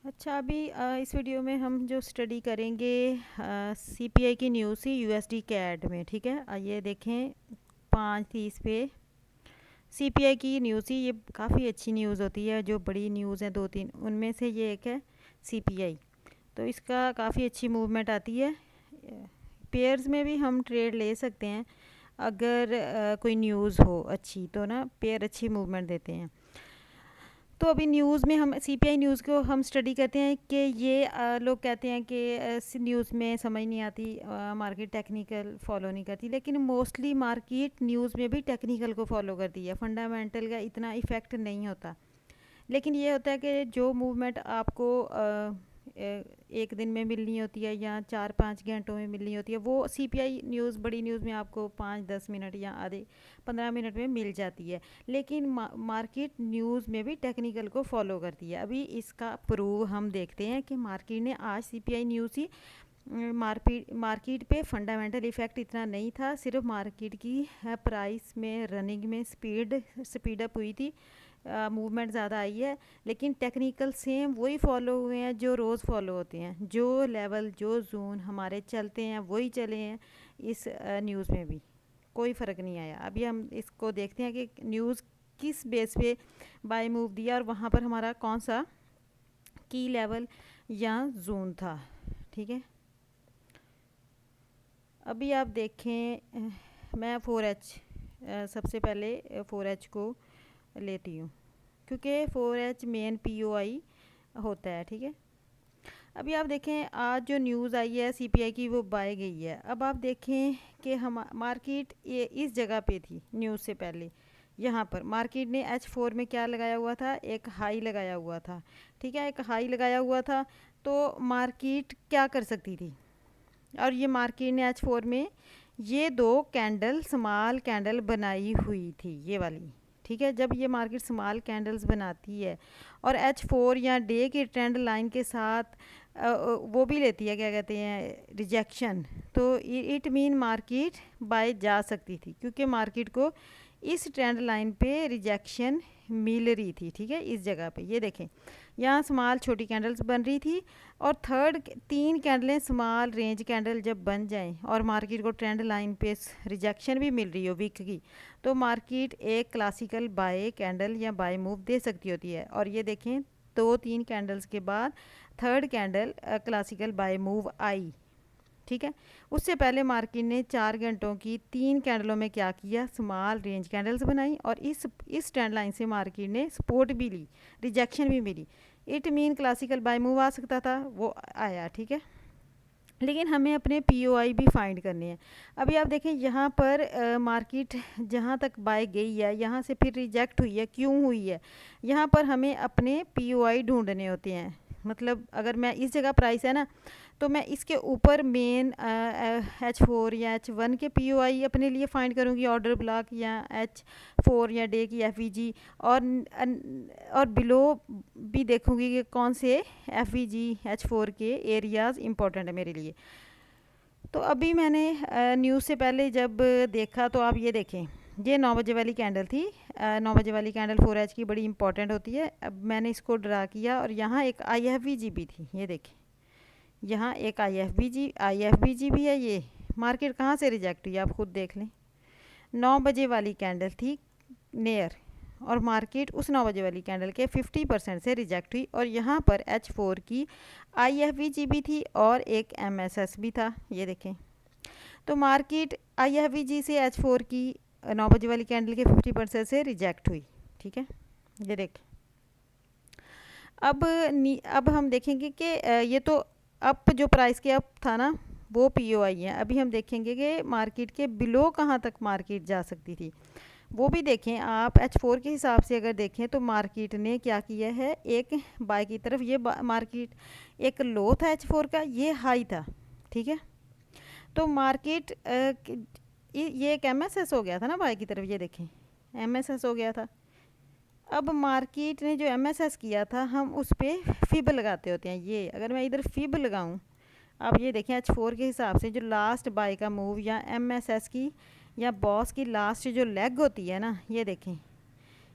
अच्छा, अभी इस वीडियो में हम जो स्टडी करेंगे सीपीआई की न्यूज़ थी यूएसडी कैड में। ठीक है, ये देखें 5:30 पे सीपीआई की न्यूज़ थी। ये काफ़ी अच्छी न्यूज़ होती है, जो बड़ी न्यूज़ है दो तीन, उनमें से ये एक है सीपीआई। तो इसका काफ़ी अच्छी मूवमेंट आती है। पेयर्स में भी हम ट्रेड ले सकते हैं अगर कोई न्यूज़ हो अच्छी, तो ना पेयर अच्छी मूवमेंट देते हैं। तो अभी न्यूज़ में हम सीपीआई न्यूज़ को हम स्टडी करते हैं कि ये लोग कहते हैं कि न्यूज़ में समझ नहीं आती, मार्केट टेक्निकल फॉलो नहीं करती, लेकिन मोस्टली मार्केट न्यूज़ में भी टेक्निकल को फॉलो करती है। फंडामेंटल का इतना इफ़ेक्ट नहीं होता, लेकिन ये होता है कि जो मूवमेंट आपको एक दिन में मिलनी होती है या 4-5 घंटों में मिलनी होती है, वो सीपीआई न्यूज़ बड़ी न्यूज़ में आपको 5-10 मिनट या आधे 15 मिनट में मिल जाती है। लेकिन मार्केट न्यूज़ में भी टेक्निकल को फॉलो करती है। अभी इसका प्रूव हम देखते हैं कि मार्केट ने आज सीपीआई न्यूज़ ही मार्केट पे फंडामेंटल इफ़ेक्ट इतना नहीं था, सिर्फ मार्केट की प्राइस में रनिंग में स्पीड अप हुई थी, मूवमेंट ज़्यादा आई है। लेकिन टेक्निकल सेम वही फॉलो हुए हैं जो रोज़ फॉलो होते हैं, जो लेवल जो जोन हमारे चलते हैं वही चले हैं। इस न्यूज़ में भी कोई फ़र्क नहीं आया। अभी हम इसको देखते हैं कि न्यूज़ किस बेस पे बाय मूव दिया और वहाँ पर हमारा कौन सा की लेवल या जोन था। ठीक है, अभी आप देखें, मैं 4H सबसे पहले 4H को लेती हूँ, क्योंकि 4H मेन पीओआई होता है। ठीक है, अभी आप देखें आज जो न्यूज़ आई है सीपीआई की, वो बाय गई है। अब आप देखें कि हम मार्केट ये इस जगह पे थी न्यूज़ से पहले। यहाँ पर मार्केट ने H4 में क्या लगाया हुआ था, एक हाई लगाया हुआ था। ठीक है, एक हाई लगाया हुआ था, तो मार्केट क्या कर सकती थी, और ये मार्केट ने H4 में ये दो कैंडल स्मॉल कैंडल बनाई हुई थी, ये वाली। ठीक है, जब ये मार्केट स्मॉल कैंडल्स बनाती है और H4 या डे की ट्रेंड लाइन के साथ वो भी लेती है, क्या कहते हैं, रिजेक्शन, तो इट मीन मार्केट बाय जा सकती थी, क्योंकि मार्केट को इस ट्रेंड लाइन पे रिजेक्शन मिल रही थी। ठीक है, इस जगह पे ये देखें, यहाँ स्मॉल छोटी कैंडल्स बन रही थी, और थर्ड 3 कैंडलें स्मॉल रेंज कैंडल जब बन जाएं और मार्केट को ट्रेंड लाइन पे रिजेक्शन भी मिल रही हो वीक की, तो मार्केट एक क्लासिकल बाय कैंडल या बाय मूव दे सकती होती है। और ये देखें 2-3 कैंडल्स के बाद third candle classical buy move आई। ठीक है, उससे पहले मार्केट ने 4 घंटों की 3 कैंडलों में क्या किया, स्मॉल रेंज कैंडल्स बनाई, और इस ट्रेंड लाइन से मार्केट ने सपोर्ट भी ली, रिजेक्शन भी मिली। It mean classical buy move आ सकता था, वो आया। ठीक है, लेकिन हमें अपने पीओआई भी फाइंड करने हैं। अभी आप देखें यहाँ पर मार्केट जहाँ तक बाय गई है, यहाँ से फिर रिजेक्ट हुई है, क्यों हुई है, यहाँ पर हमें अपने पीओआई ढूंढने होते हैं। मतलब अगर मैं इस जगह प्राइस है ना, तो मैं इसके ऊपर मेन H4 या H1 के पीओआई अपने लिए फाइंड करूँगी, ऑर्डर ब्लॉक या H4 या डे की एफवीजी, और बिलो भी देखूँगी कि कौन से एफवीजी H4 के एरियाज़ इंपॉर्टेंट है मेरे लिए। तो अभी मैंने न्यूज़ से पहले जब देखा, तो आप ये देखें, ये 9 बजे वाली कैंडल थी। 9 बजे वाली कैंडल 4H की बड़ी इंपॉर्टेंट होती है। अब मैंने इसको ड्रा किया, और यहाँ एक IFVG भी थी, ये देखें, यहाँ एक IFVG भी है। ये मार्केट कहाँ से रिजेक्ट हुई आप खुद देख लें, 9 बजे वाली कैंडल थी नेयर, और मार्केट उस 9 बजे वाली कैंडल के 50% से रिजेक्ट हुई। और यहाँ पर H4 की IFVG भी थी और एक MSS भी था, ये देखें। तो मार्केट IFVG से H4 की 9 बजे वाली कैंडल के 50% से रिजेक्ट हुई। ठीक है, ये देखें। अब हम देखेंगे कि ये तो अप जो प्राइस के अप था ना, वो पीओआई है। अभी हम देखेंगे कि मार्केट के बिलो कहाँ तक मार्केट जा सकती थी, वो भी देखें। आप H4 के हिसाब से अगर देखें, तो मार्केट ने क्या किया है, एक बाय की तरफ, ये मार्केट एक लो था H4 का, ये हाई था। ठीक है, तो मार्केट ये एक MSS हो गया था ना बाय की तरफ, ये देखें MSS हो गया था। अब मार्केट ने जो MSS किया था, हम उस पर फिब लगाते होते हैं। ये अगर मैं इधर फिब लगाऊं, आप ये देखें H4 के हिसाब से जो लास्ट बाय का मूव या MSS की या बॉस की लास्ट जो लेग होती है ना, ये देखें,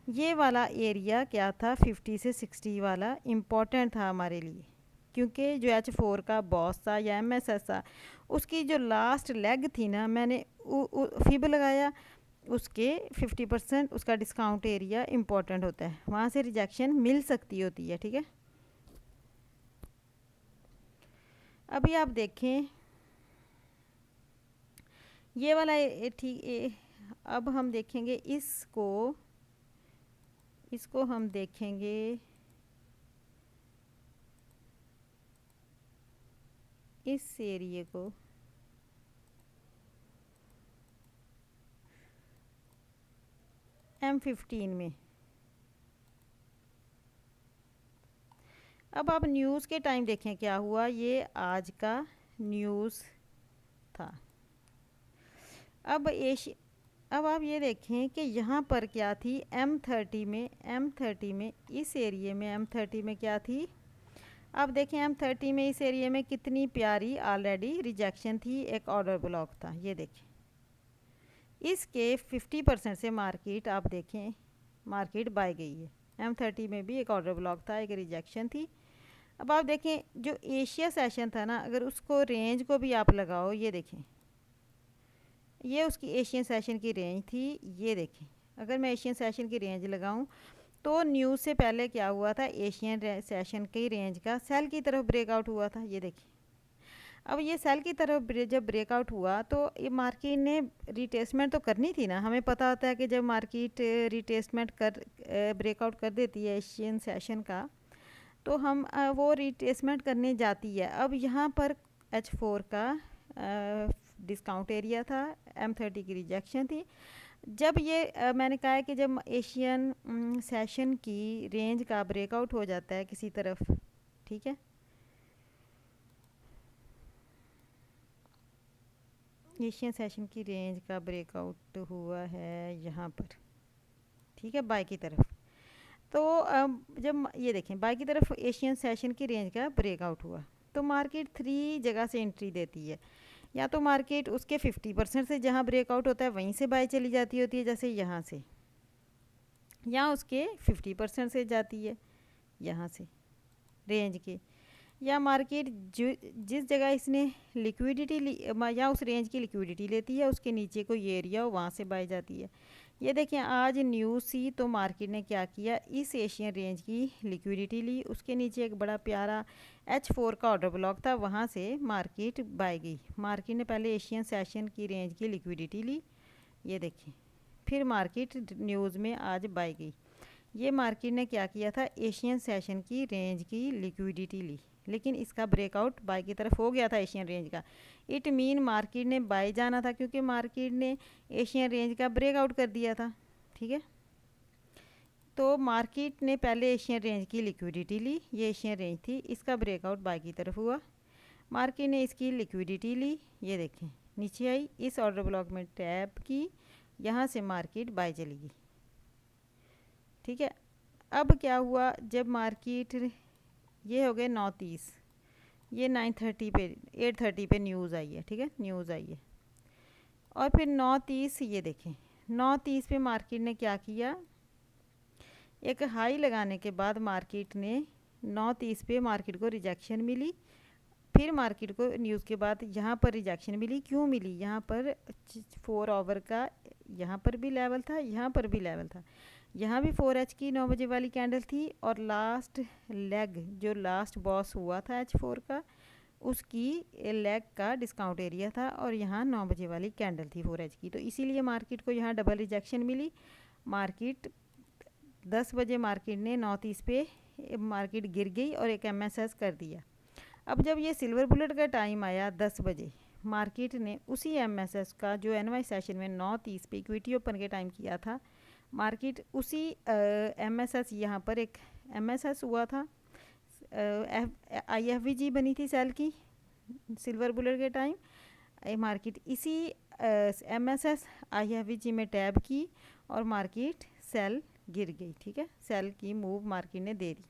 ये वाला एरिया क्या था, 50 से 60 वाला इम्पोर्टेंट था हमारे लिए, क्योंकि जो H4 का बॉस था या MSS था, उसकी जो लास्ट लेग थी ना, मैंने फिब लगाया, उसके 50% उसका डिस्काउंट एरिया इम्पोर्टेंट होता है, वहाँ से रिजेक्शन मिल सकती होती है। ठीक है, अभी आप देखें ये वाला ठीक, अब हम देखेंगे इसको हम देखेंगे इस एरिए को, M15 में। अब आप न्यूज़ के टाइम देखें क्या हुआ, ये आज का न्यूज़ था। अब आप ये देखें कि यहाँ पर क्या थी, M30 में इस एरिए में M30 में क्या थी। अब देखें M30 में इस एरिए में कितनी प्यारी ऑलरेडी रिजेक्शन थी, एक ऑर्डर ब्लॉक था। ये देखें इसके 50% से मार्केट, आप देखें मार्केट बाय गई है। M30 में भी एक ऑर्डर ब्लॉक था, एक रिजेक्शन थी। अब आप देखें जो एशिया सेशन था ना, अगर उसको रेंज को भी आप लगाओ, ये देखें ये उसकी एशियन सेशन की रेंज थी। ये देखें अगर मैं एशियन सेशन की रेंज लगाऊं तो न्यूज़ से पहले क्या हुआ था, एशियन सेशन की रेंज का सेल की तरफ ब्रेकआउट हुआ था। ये देखें अब ये सेल की तरफ जब ब्रेकआउट हुआ तो ये मार्केट ने रिटेस्टमेंट तो करनी थी ना। हमें पता होता है कि जब मार्केट रिटेस्टमेंट कर ब्रेकआउट कर देती है एशियन सेशन का, तो हम वो रिटेस्टमेंट करने जाती है। अब यहाँ पर H4 का डिस्काउंट एरिया था, M30 की रिजेक्शन थी। जब ये मैंने कहा है कि जब एशियन सेशन की रेंज का ब्रेकआउट हो जाता है किसी तरफ, ठीक है, एशियन सेशन की रेंज का ब्रेकआउट हुआ है यहाँ पर, ठीक है, बाय की तरफ। तो जब ये देखें बाय की तरफ एशियन सेशन की रेंज का ब्रेकआउट हुआ, तो मार्केट 3 जगह से एंट्री देती है। या तो मार्केट उसके 50% से जहाँ ब्रेकआउट होता है वहीं से बाय चली जाती होती है, जैसे यहाँ से, या उसके 50% से जाती है यहाँ से रेंज के, या मार्केट जिस जगह इसने लिक्विडिटी या उस रेंज की लिक्विडिटी लेती है, उसके नीचे कोई एरिया हो वहाँ से बाय जाती है। ये देखें आज न्यूज़ सी तो मार्केट ने क्या किया, इस एशियन रेंज की लिक्विडिटी ली, उसके नीचे एक बड़ा प्यारा H4 का ऑर्डर ब्लॉक था, वहाँ से मार्केट बाय गई। मार्केट ने पहले एशियन सेशन की रेंज की लिक्विडिटी ली, ये देखें, फिर मार्केट न्यूज़ में आज बाय गई। ये मार्केट ने क्या किया था, एशियन सेशन की रेंज की लिक्विडिटी ली, लेकिन इसका ब्रेकआउट बाय की तरफ हो गया था एशियन रेंज का। इट मीन मार्केट ने बाय जाना था, क्योंकि मार्केट ने एशियन रेंज का ब्रेकआउट कर दिया था। ठीक है, तो मार्केट ने पहले एशियन रेंज की लिक्विडिटी ली, ये एशियन रेंज थी, इसका ब्रेकआउट बाय की तरफ हुआ, मार्केट ने इसकी लिक्विडिटी ली, ये देखें नीचे आई, इस ऑर्डर ब्लॉक में टैप की, यहाँ से मार्केट बाय चली गई। ठीक है, अब क्या हुआ, जब मार्केट ये हो गए 9:30, ये 9:30 पे 8:30 पे न्यूज़ आई है। ठीक है, न्यूज़ आई है, और फिर 9:30 ये देखें 9:30 पे मार्केट ने क्या किया, एक हाई लगाने के बाद मार्केट ने 9:30 पे मार्केट को रिजेक्शन मिली, फिर मार्केट को न्यूज़ के बाद यहाँ पर रिजेक्शन मिली। क्यों मिली, यहाँ पर 4 आवर का यहाँ पर भी लेवल था, यहाँ पर भी लेवल था, यहाँ भी 4H की 9 बजे वाली कैंडल थी, और लास्ट लेग जो लास्ट बॉस हुआ था H4 का, उसकी लेग का डिस्काउंट एरिया था, और यहाँ 9 बजे वाली कैंडल थी 4H की, तो इसीलिए मार्केट को यहाँ डबल रिजेक्शन मिली। मार्केट 10 बजे मार्केट ने 9:30 पे मार्केट गिर गई और एक MSS कर दिया। अब जब ये सिल्वर बुलेट का टाइम आया 10 बजे, मार्केट ने उसी MSS का जो NY सेशन में 9:30 पे इक्विटी ओपन के टाइम किया था, मार्केट उसी MSS यहाँ पर एक MSS हुआ था, IFVG बनी थी सेल की सिल्वर बुलेट के टाइम, मार्केट इसी MSS IFVG में टैब की और मार्केट सेल गिर गई। ठीक है, सेल की मूव मार्केट ने दे दी।